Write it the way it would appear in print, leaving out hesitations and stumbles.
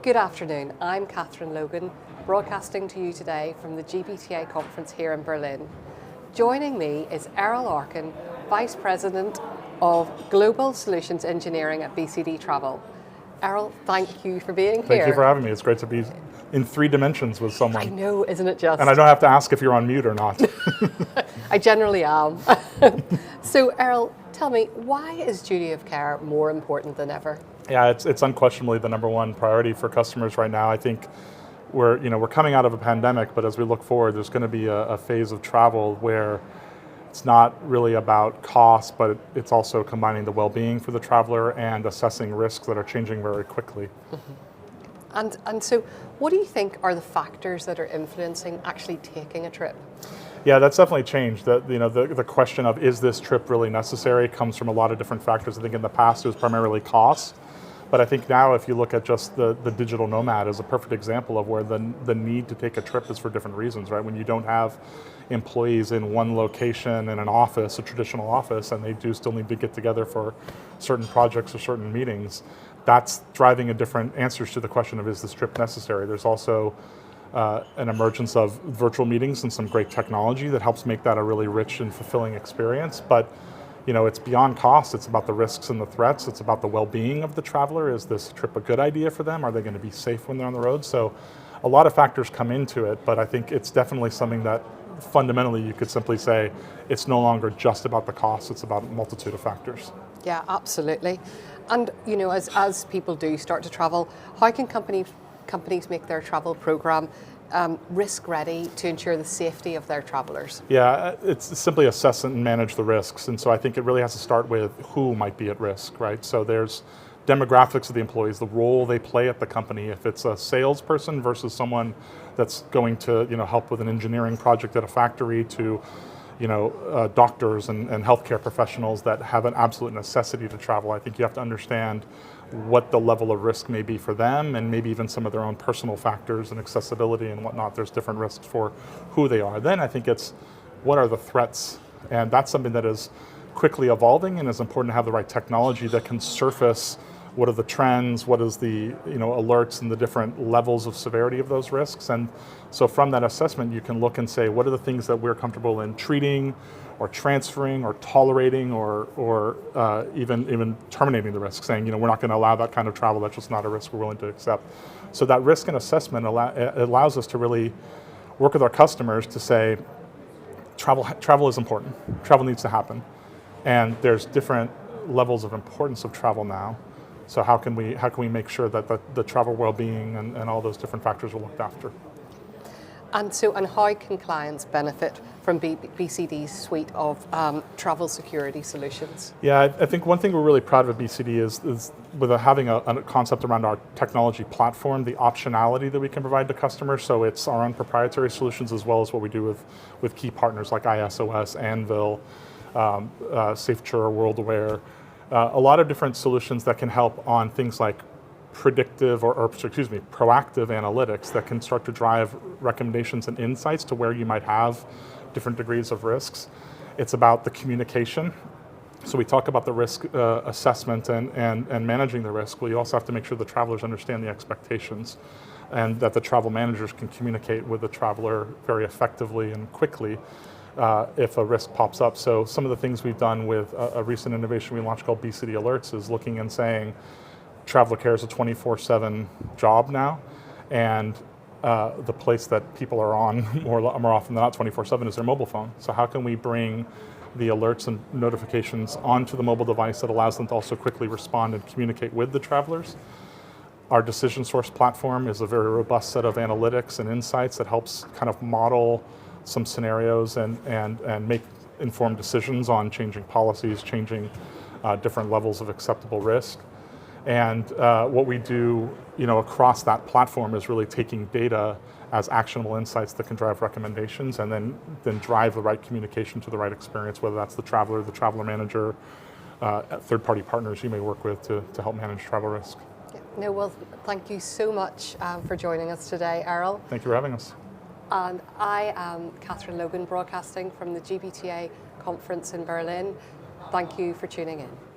Good afternoon, I'm Catherine Logan, broadcasting to you today from the GBTA conference here in Berlin. Joining me is Erol Arkan, Vice President of Global Solutions Engineering at BCD Travel. Erol, thank you for being here. Thank you for having me. It's great to be in 3 dimensions with someone. I know, isn't it just? And I don't have to ask if you're on mute or not. I generally am. So Erol, tell me, why is duty of care more important than ever? Yeah, it's unquestionably the #1 priority for customers right now. I think we're coming out of a pandemic, but as we look forward, there's going to be a phase of travel where it's not really about cost, but it's also combining the well-being for the traveler and assessing risks that are changing very quickly. Mm-hmm. And so, what do you think are the factors that are influencing actually taking a trip? Yeah, that's definitely changed. The question of is this trip really necessary comes from a lot of different factors. I think in the past it was primarily cost. But I think now if you look at just the digital nomad as a perfect example of where the need to take a trip is for different reasons, right? When you don't have employees in one location in an office, a traditional office, and they do still need to get together for certain projects or certain meetings, that's driving a different answers to the question of is this trip necessary? There's also an emergence of virtual meetings and some great technology that helps make that a really rich and fulfilling experience. But it's beyond cost. It's about the risks and the threats. It's about the well-being of the traveler. Is this trip a good idea for them? Are they going to be safe when they're on the road? So a lot of factors come into it, but I think it's definitely something that fundamentally you could simply say it's no longer just about the cost. It's about a multitude of factors. Yeah, absolutely. And as people do start to travel, how can companies make their travel program risk ready to ensure the safety of their travelers? Yeah, it's simply assess and manage the risks. And so I think it really has to start with who might be at risk, right? So there's demographics of the employees, the role they play at the company. If it's a salesperson versus someone that's going to help with an engineering project at a factory, to doctors and healthcare professionals that have an absolute necessity to travel. I think you have to understand what the level of risk may be for them, and maybe even some of their own personal factors and accessibility and whatnot. There's different risks for who they are. Then I think it's what are the threats, and that's something that is quickly evolving, and is important to have the right technology that can surface what are the trends, what is the alerts and the different levels of severity of those risks. And so from that assessment, you can look and say, what are the things that we're comfortable in treating or transferring or tolerating or even terminating the risk, saying, we're not going to allow that kind of travel, that's just not a risk we're willing to accept. So that risk and assessment allows us to really work with our customers to say, travel is important, travel needs to happen. And there's different levels of importance of travel now. So how can we make sure that the travel well-being and all those different factors are looked after? And how can clients benefit from BCD's suite of travel security solutions? Yeah, I think one thing we're really proud of at BCD is with having a concept around our technology platform, the optionality that we can provide to customers. So it's our own proprietary solutions as well as what we do with key partners like ISOS, Anvil, SafeCure, WorldAware. A lot of different solutions that can help on things like proactive analytics that can start to drive recommendations and insights to where you might have different degrees of risks. It's about the communication. So we talk about the risk assessment and managing the risk. Well, you also have to make sure the travelers understand the expectations, and that the travel managers can communicate with the traveler very effectively and quickly if a risk pops up. So some of the things we've done with a recent innovation we launched called BCD Alerts is looking and saying, traveler care is a 24/7 job now, and the place that people are on more often than not 24/7 is their mobile phone. So how can we bring the alerts and notifications onto the mobile device that allows them to also quickly respond and communicate with the travelers? Our Decision Source platform is a very robust set of analytics and insights that helps kind of model some scenarios and make informed decisions on changing policies, changing different levels of acceptable risk. And what we do across that platform is really taking data as actionable insights that can drive recommendations, and then drive the right communication to the right experience, whether that's the traveler manager, third-party partners you may work with to help manage travel risk. No, well, thank you so much for joining us today, Erol. Thank you for having us. And I am Catherine Logan, broadcasting from the GBTA conference in Berlin. Thank you for tuning in.